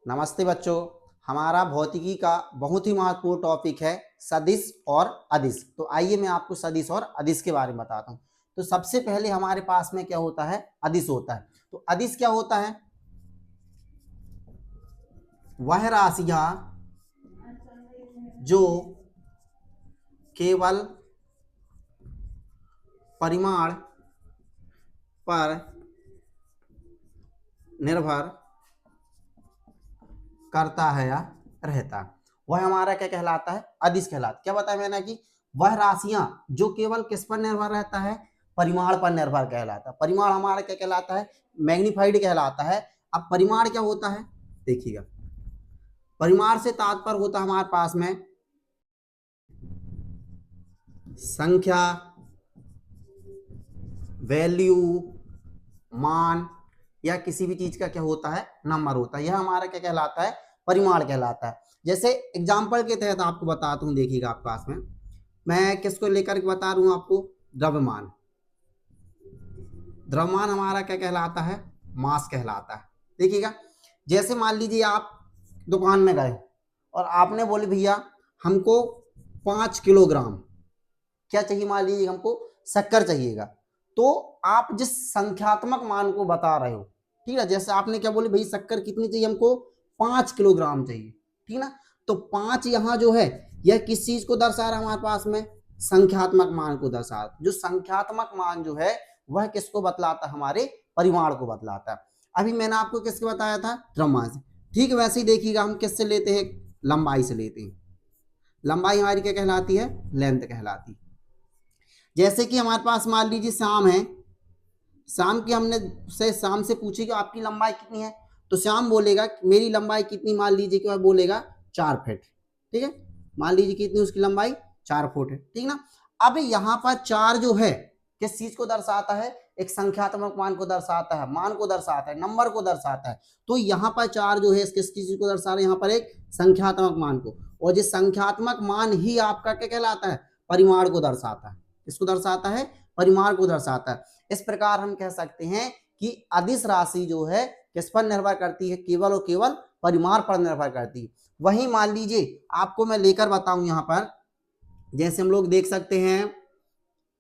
नमस्ते बच्चों। हमारा भौतिकी का बहुत ही महत्वपूर्ण टॉपिक है सदिश और अदिश। तो आइए मैं आपको सदिश और अदिश के बारे में बताता हूँ। तो सबसे पहले हमारे पास में क्या होता है, अदिश होता है। तो अदिश क्या होता है? वह राशियां जो केवल परिमाण पर निर्भर करता है या रहता है, वह हमारा क्या कहलाता है? अदिश कहलाता है। क्या बताया मैंने कि वह राशियां जो केवल किस पर निर्भर रहता है? परिमाण पर निर्भर कहलाता है। परिमाण हमारा क्या कहलाता है? मैग्नीफाइड कहलाता है। अब परिमाण क्या होता है देखिएगा। परिमाण से तात्पर्य होता है हमारे पास में संख्या, वैल्यू, मान या किसी भी चीज का क्या होता है? नंबर होता है। यह हमारा क्या कहलाता है? परिमाण कहलाता है। जैसे एग्जाम्पल के तहत आपको बताता हूं, देखिएगा आपके पास में मैं किसको लेकर के बता रहा हूं आपको? द्रव्यमान। द्रव्यमान हमारा क्या कहलाता है? मास कहलाता है। देखिएगा, जैसे मान लीजिए आप दुकान में गए और आपने बोले भैया हमको 5 किलोग्राम क्या चाहिए, मान लीजिए हमको शक्कर चाहिएगा। तो आप जिस संख्यात्मक मान को बता रहे हो, ठीक है, जैसे आपने क्या बोले भाई शक्कर कितनी चाहिए हमको? 5 किलोग्राम चाहिए, ठीक ना। तो 5 यहाँ जो है यह किस चीज को दर्शा रहा है हमारे पास में? संख्यात्मक मान को दर्शा रहा है। जो संख्यात्मक मान जो है वह किसको बतलाता है? हमारे परिमाण को बतलाता है। अभी मैंने आपको किसके बताया था? द्रव्यमान से। ठीक वैसे ही देखिएगा, हम किससे लेते हैं? लंबाई से लेते हैं। लंबाई हमारी क्या कहलाती है? लेंथ कहलाती है। जैसे कि हमारे पास मान लीजिए शाम है, शाम की हमने शाम से पूछी कि आपकी लंबाई कितनी है, तो शाम बोलेगा मेरी लंबाई कितनी, मान लीजिए कि वह बोलेगा 4 फीट, ठीक है। मान लीजिए कितनी उसकी लंबाई? 4 फुट है, ठीक ना। अब यहाँ पर 4 जो है किस चीज को दर्शाता है? एक संख्यात्मक मान को दर्शाता है, मान को दर्शाता है, नंबर को दर्शाता है। तो यहाँ पर 4 जो है किस चीज को दर्शा रहे हैं? यहाँ पर एक संख्यात्मक मान को। और जिस संख्यात्मक मान ही आपका क्या कहलाता है? परिमाण को दर्शाता है। किसको दर्शाता है? परिमाण को दर्शाता है। इस प्रकार हम कह सकते हैं कि अदिश राशि जो है किस पर निर्भर करती है? केवल और केवल परिमाण पर निर्भर करती है। वहीं मान लीजिए आपको मैं लेकर बताऊं, यहां पर जैसे हम लोग देख सकते हैं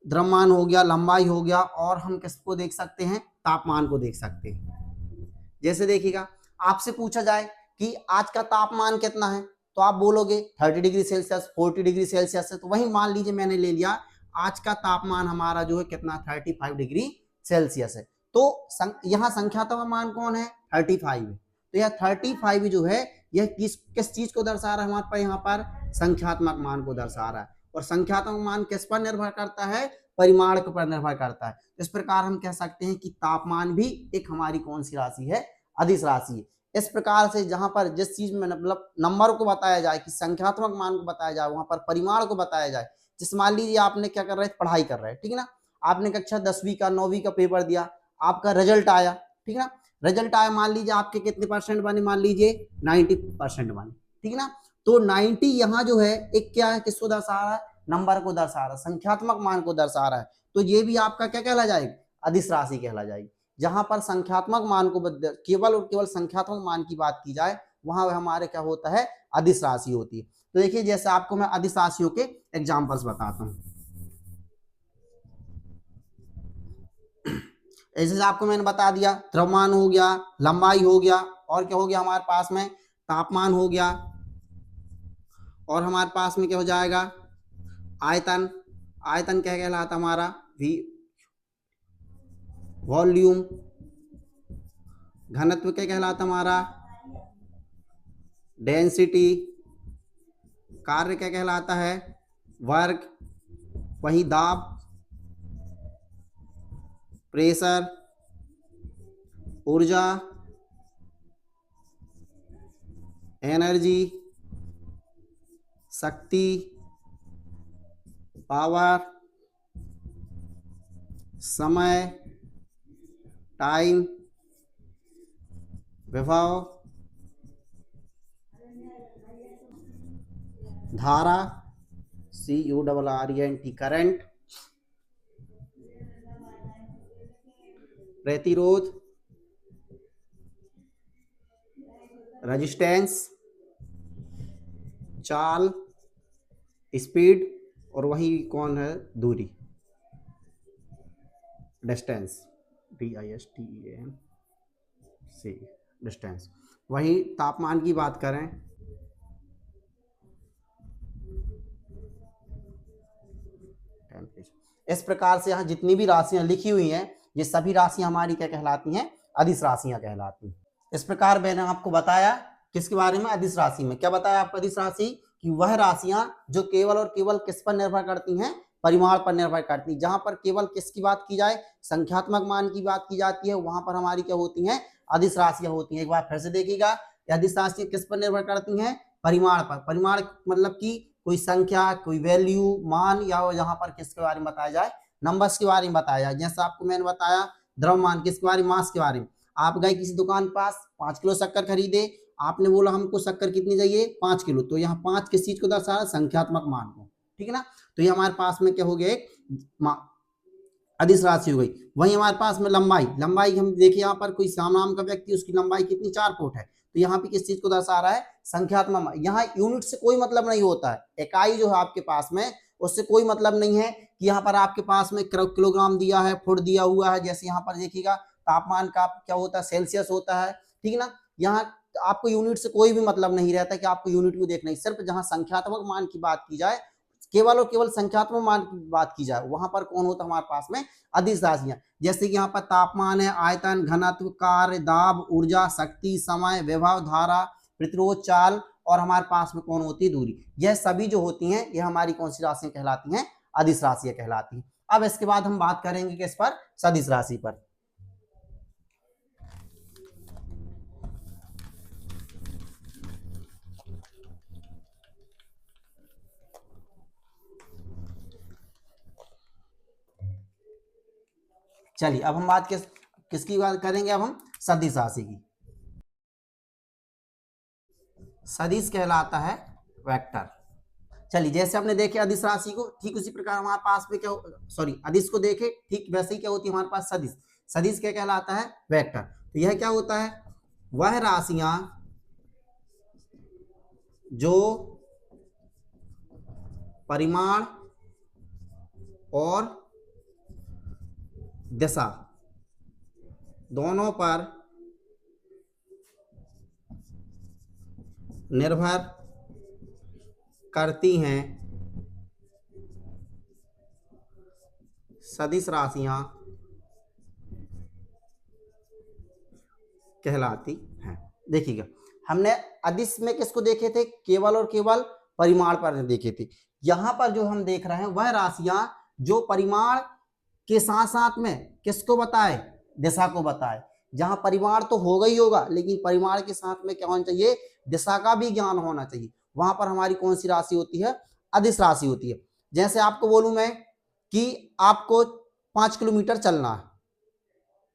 द्रव्यमान हो गया, लंबाई हो गया, और हम किसको देख सकते हैं? तापमान को देख सकते हैं। जैसे देखिएगा, आपसे पूछा जाए कि आज का तापमान कितना है, तो आप बोलोगे 30 डिग्री सेल्सियस, 40 डिग्री सेल्सियस है। तो वही मान लीजिए मैंने ले लिया आज का तापमान हमारा जो है कितना? 35 डिग्री सेल्सियस है। तो यहाँ संख्यात्मक मान कौन है? 35 है। तो यह 35 जो है यह किस चीज को दर्शा रहा है हमारे पास? यहाँ पर संख्यात्मक मान को दर्शा रहा है। और संख्यात्मक मान किस पर निर्भर करता है? परिमाण पर निर्भर करता है। इस प्रकार हम कह सकते हैं कि तापमान भी एक हमारी कौन सी राशि है? अदिश राशि है। इस प्रकार से जहां पर जिस चीज में मतलब नंबर को बताया जाए, कि संख्यात्मक मान को बताया जाए, वहां पर परिमाण को बताया जाए। जिस मान लीजिए आपने क्या कर रहे हैं? पढ़ाई कर रहे हैं, ठीक है ना। आपने कक्षा 10वीं का 9वीं का पेपर दिया, आपका रिजल्ट आया, ठीक है ना। रिजल्ट आया, मान लीजिए आपके कितने परसेंट बने? मान लीजिए 90% बने, ठीक है ना। तो 90 यहाँ जो है एक क्या है? किसको दर्शा रहा है? नंबर को दर्शा रहा है, संख्यात्मक मान को दर्शा रहा है। तो ये भी आपका क्या कहला जाएगी? अदिश राशि कहला जाएगी। जहां पर संख्यात्मक मान को केवल और केवल संख्यात्मक मान की बात की जाए, वहां हमारे क्या होता है? अदिश राशि होती है। तो देखिए, जैसे आपको मैं अदिश राशियों के एग्जाम्पल्स बताता हूं। जैसे आपको मैंने बता दिया, द्रव्यमान हो गया, लंबाई हो गया, और क्या हो गया हमारे पास में? तापमान हो गया, और हमारे पास में क्या हो जाएगा? आयतन। आयतन क्या कहलाता हमारा? V volume. घनत्व क्या कहलाता हमारा? डेंसिटी। कार्य क्या कहलाता है? वर्क। वही दाब, प्रेशर, ऊर्जा, एनर्जी, शक्ति, पावर, समय, टाइम, विभव, धारा, CURRENT, करंट, प्रतिरोध, रेजिस्टेंस, चाल, स्पीड, और वही कौन है, दूरी, डिस्टेंस, DISTENC, डिस्टेंस। वही तापमान की बात करें, टेम्परेचर। इस प्रकार से यहाँ जितनी भी राशियां लिखी हुई हैं, ये सभी राशियां हमारी क्या कहलाती हैं, अदिश राशियां कहलाती हैं। इस प्रकार मैंने आपको बताया किसके बारे में, अदिश राशि में। क्या बताया आपको अदिश राशि, कि वह राशियां जो केवल और केवल किस पर निर्भर करती हैं, परिमाण पर निर्भर करती है। जहां पर केवल किसकी बात की जाए, संख्यात्मक मान की बात की जाती है, वहां पर हमारी क्या होती हैं, अदिश राशियां होती हैं। एक बार फिर से देखिएगा, अदिश राशियां किस पर निर्भर करती हैं, परिमाण पर। परिमाण मतलब कि कोई संख्या, कोई वैल्यू, मान, या यहाँ पर किसके बारे में बताया जाए, नंबर्स के बारे में बताया जाए। जैसे आपको मैंने बताया द्रव्यमान किसके बारे में, मास के बारे में। आप गए किसी दुकान पास, 5 किलो शक्कर खरीदे, आपने बोला हमको शक्कर कितनी चाहिए, 5 किलो। तो यहाँ 5 किस चीज को दर्शा रहा है, संख्यात्मक मान को, ठीक है ना। तो ये हमारे पास में क्या हो गया, एक अदिश राशि हो गई। वहीं हमारे पास में लंबाई, लंबाई हम देखिए यहाँ पर कोई श्याम नाम का व्यक्ति, उसकी लंबाई कितनी, 4 फुट है। तो यहाँ पे किस चीज को दर्शा रहा है, संख्यात्मक। यहाँ यूनिट से कोई मतलब नहीं होता है, इकाई जो है आपके पास में, उससे कोई मतलब नहीं है कि यहाँ पर आपके पास में किलोग्राम दिया है, फुट दिया हुआ है। जैसे यहाँ पर देखिएगा तापमान का क्या होता है, सेल्सियस होता है, ठीक है ना। यहाँ आपको यूनिट से कोई भी मतलब नहीं रहता कि आपको यूनिट को देखना है। सिर्फ जहां संख्यात्मक मान की बात की जाए, केवल और केवल संख्यात्मक मान की बात की जाए, वहां पर कौन होता है हमारे पास में, अदिश राशियां। जैसे कि यहाँ पर तापमान है, आयतन, घनत्व, कार्य, दाब, ऊर्जा, शक्ति, समय, विभव, धारा, प्रतिरोध, चाल, और हमारे पास में कौन होती है, दूरी। यह सभी जो होती हैं, ये हमारी कौन सी राशियां कहलाती हैं, अदिश राशियां कहलाती हैं। अब इसके बाद हम बात करेंगे किस पर, सदिश राशि पर। चलिए अब हम बात किसकी बात करेंगे, अब हम सदिश राशि की। सदिश कहलाता है वेक्टर। चलिए जैसे हमने देखे अदिश राशि को, ठीक उसी प्रकार हमारे पास में क्या, सॉरी, अदिश को देखे ठीक वैसे ही क्या होती है हमारे पास सदिश। सदिश क्या कहलाता है, वेक्टर। तो यह क्या होता है, वह राशियां जो परिमाण और दिशा दोनों पर निर्भर करती हैं, सदिश राशियां कहलाती हैं। देखिएगा हमने अदिश में किसको देखे थे, केवल और केवल परिमाण पर देखे थे। यहां पर जो हम देख रहे हैं वह राशियां जो परिमाण के साथ साथ में किसको बताए, दिशा को बताए। जहां परिमाण तो होगा ही होगा, लेकिन परिमाण के साथ में क्या होना चाहिए, दिशा का भी ज्ञान होना चाहिए। वहां पर हमारी कौन सी राशि होती है, अदिश राशि होती है। जैसे आपको बोलूं मैं कि आपको 5 किलोमीटर चलना है।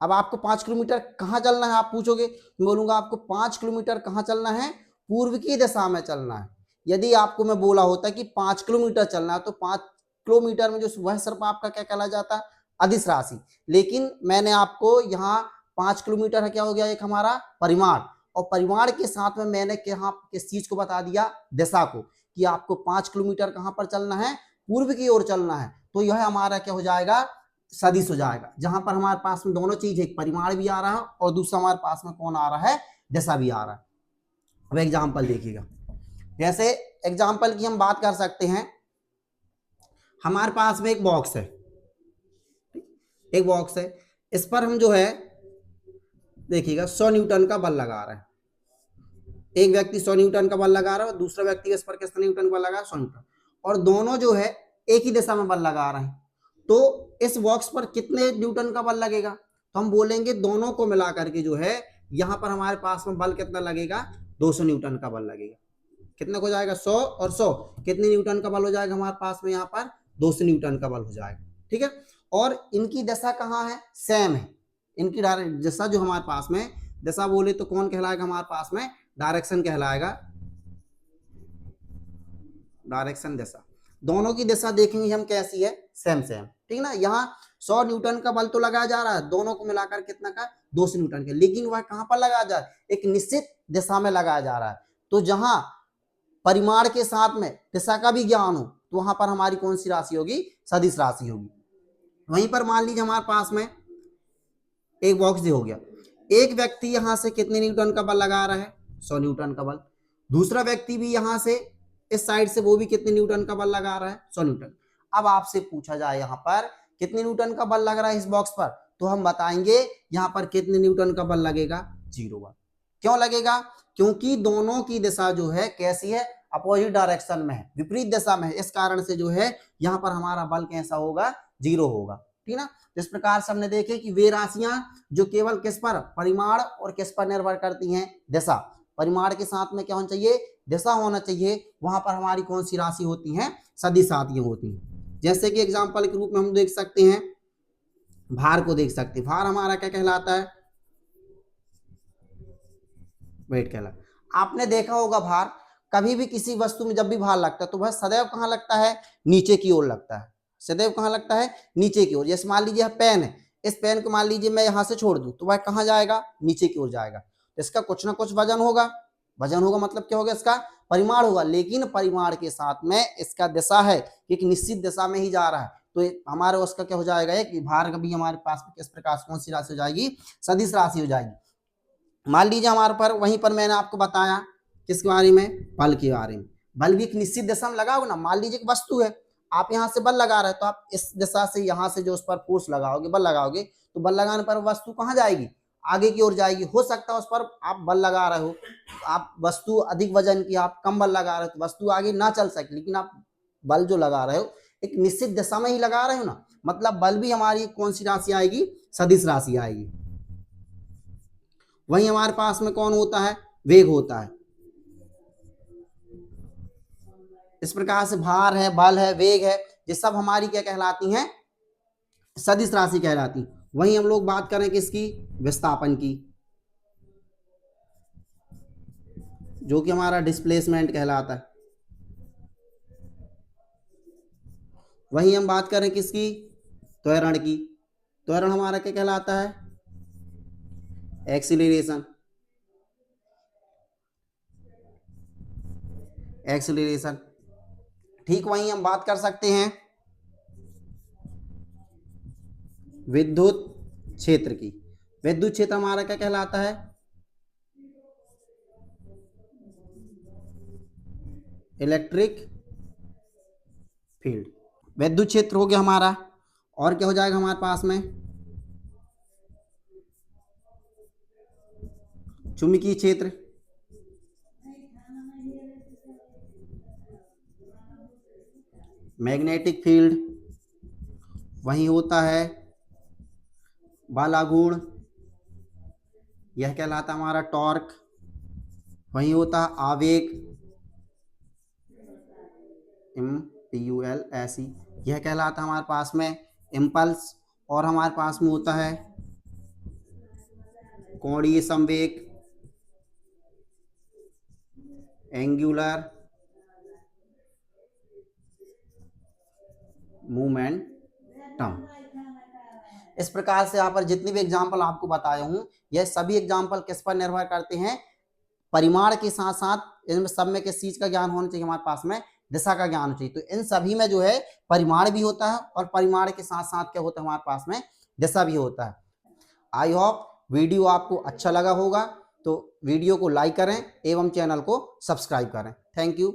अब आपको 5 किलोमीटर कहाँ चलना है, आप पूछोगे, मैं बोलूंगा आपको 5 किलोमीटर कहाँ चलना है, पूर्व की दिशा में चलना है। यदि आपको मैं बोला होता कि 5 किलोमीटर चलना है, तो 5 किलोमीटर में जो वह सिर्फ आपका क्या कहला जाता, अदिश राशि। लेकिन मैंने आपको यहाँ 5 किलोमीटर है क्या हो गया, एक हमारा परिमाण, और परिमाण के साथ में मैंने यहाँ किस चीज को बता दिया, दिशा को, कि आपको 5 किलोमीटर कहाँ पर चलना है, पूर्व की ओर चलना है। तो यह हमारा क्या हो जाएगा, सदिश हो जाएगा। जहां पर हमारे पास में दोनों चीज, एक परिमाण भी आ रहा है और दूसरा हमारे पास में कौन आ रहा है, दिशा भी आ रहा है। अब एग्जाम्पल देखिएगा, जैसे एग्जाम्पल की हम बात कर सकते हैं। हमारे पास में एक बॉक्स है, एक बॉक्स है, इस पर हम जो है देखिएगा 100 न्यूटन का बल लगा रहे हैं। एक व्यक्ति 100 न्यूटन का बल लगा रहा है और दूसरा व्यक्ति इस पर कितना न्यूटन का बल लगा रहा है, 100 न्यूटन, और दोनों जो है एक ही दिशा में बल लगा रहे हैं। तो इस बॉक्स पर कितने न्यूटन का बल लगेगा, तो हम बोलेंगे दोनों को मिला करके जो है यहाँ पर हमारे पास में बल कितना लगेगा, 200 न्यूटन का बल लगेगा। कितना हो जाएगा, 100 और 100, कितने न्यूटन का बल हो जाएगा हमारे पास में, यहाँ पर 200 न्यूटन का बल हो जाएगा, ठीक है। और इनकी दिशा कहाँ है, सेम है। इनकी दिशा जो हमारे पास में, दिशा बोले तो कौन कहलाएगा हमारे पास में, डायरेक्शन कहलाएगा, डायरेक्शन दिशा। दोनों की दिशा देखेंगे हम कैसी है, सेम सेम, ठीक ना। यहाँ 100 न्यूटन का बल तो लगाया जा रहा है, दोनों को मिलाकर कितना का, 200 न्यूटन का, लेकिन वह कहां पर लगाया जा रहा है, एक निश्चित दिशा में लगाया जा रहा है। तो जहां परिमाण के साथ में दिशा का भी ज्ञान हो तो वहां पर हमारी कौन सी राशि होगी, सदिश राशि होगी। वहीं पर मान लीजिए हमारे पास में एक बॉक्स हो गया, एक व्यक्ति यहां से कितने न्यूटन का बल लगा रहा है, 100 न्यूटन का बल। दूसरा व्यक्ति भी यहां से इस साइड से वो भी कितने न्यूटन का बल लगा रहा है, 100 न्यूटन। अब आपसे पूछा जाए यहाँ पर कितने न्यूटन का बल लग रहा है इस बॉक्स पर, तो हम बताएंगे यहाँ पर कितने न्यूटन का बल लगेगा, 0 बल। क्यों लगेगा, क्योंकि दोनों की दिशा जो है कैसी है, अपोजिट डायरेक्शन में है, विपरीत दिशा में है। इस कारण से जो है यहाँ पर हमारा बल कैसा होगा, 0 होगा। ठीक ना। इस प्रकार से हमने देखे कि वे राशियां जो केवल किस पर, परिमाण और किस पर निर्भर करती हैं, दिशा। परिमाण के साथ में क्या होना चाहिए, दिशा होना चाहिए। वहां पर हमारी कौन सी राशि होती हैं, सदिश राशियां होती हैं। जैसे कि एग्जाम्पल के रूप में हम देख सकते हैं, भार को देख सकते हैं। भार हमारा क्या कहलाता है, वेट कहलाता। आपने देखा होगा भार, कभी भी किसी वस्तु में जब भी भार लगता है तो वह सदैव कहाँ लगता है, नीचे की ओर लगता है। सदैव कहाँ लगता है, नीचे की ओर। जैसे मान लीजिए पेन है, इस पेन को मान लीजिए मैं यहाँ से छोड़ दूं तो वह कहाँ जाएगा, नीचे की ओर जाएगा। तो इसका कुछ ना कुछ वजन होगा, वजन होगा मतलब क्या होगा, इसका परिमाण होगा। लेकिन परिमाण के साथ में इसका दिशा है, एक निश्चित दिशा में ही जा रहा है। तो हमारे उसका क्या हो जाएगा, एक भार कभी हमारे पास किस प्रकार कौन सी राशि हो जाएगी, सदिश राशि हो जाएगी। मान लीजिए हमारे पर वहीं पर मैंने आपको बताया किसके बारे में, बल के बारे में। बल भी एक निश्चित दिशा में लगाओगे ना। मान लीजिए एक वस्तु है, आप यहाँ से बल लगा रहे हैं तो आप इस दिशा से यहाँ से जो उस पर फोर्स लगाओगे, बल लगाओगे, तो बल लगाने पर वस्तु कहाँ जाएगी, आगे की ओर जाएगी। हो सकता है उस पर आप बल लगा रहे हो, आप वस्तु अधिक वजन की, आप कम बल लगा रहे हो तो वस्तु आगे ना चल सके, लेकिन आप बल जो लगा रहे हो एक निश्चित दिशा में ही लगा रहे हो ना, मतलब बल भी हमारी कौन सी राशि आएगी, सदिश राशि आएगी। वहीं हमारे पास में कौन होता है, वेग होता है। इस प्रकार से भार है, बल है, वेग है, ये सब हमारी क्या कहलाती हैं, सदिश राशि कहलाती। वहीं हम लोग बात करें किसकी, विस्थापन की, जो कि हमारा डिस्प्लेसमेंट कहलाता है। वहीं हम बात करें किसकी, त्वरण की। त्वरण हमारा क्या कहलाता है, एक्सीलरेशन। एक्सीलरेशन। ठीक। वहीं हम बात कर सकते हैं विद्युत क्षेत्र की। विद्युत क्षेत्र हमारा क्या कहलाता है, इलेक्ट्रिक फील्ड। विद्युत क्षेत्र हो गया हमारा। और क्या हो जाएगा हमारे पास में, चुंबकीय क्षेत्र। Magnetic field. वहीं होता है बालागुण, यह कहलाता हमारा टॉर्क। वहीं होता है आवेग, इम्पल्स, यह कहलाता हमारे पास में इम्पल्स। और हमारे पास में होता है कोणीय संवेग, एंगुलर मोमेंटम। इस प्रकार से यहाँ पर जितने भी एग्जाम्पल आपको बताया हूं, यह सभी एग्जाम्पल किस पर निर्भर करते हैं, परिमाण के साथ साथ इनमें सब में किस चीज का ज्ञान होना चाहिए हमारे पास में, दिशा का ज्ञान चाहिए। तो इन सभी में जो है परिमाण भी होता है और परिमाण के साथ साथ क्या होता है हमारे पास में, दिशा भी होता है। आई होप वीडियो आपको अच्छा लगा होगा, तो वीडियो को लाइक करें एवं चैनल को सब्सक्राइब करें। Thank you.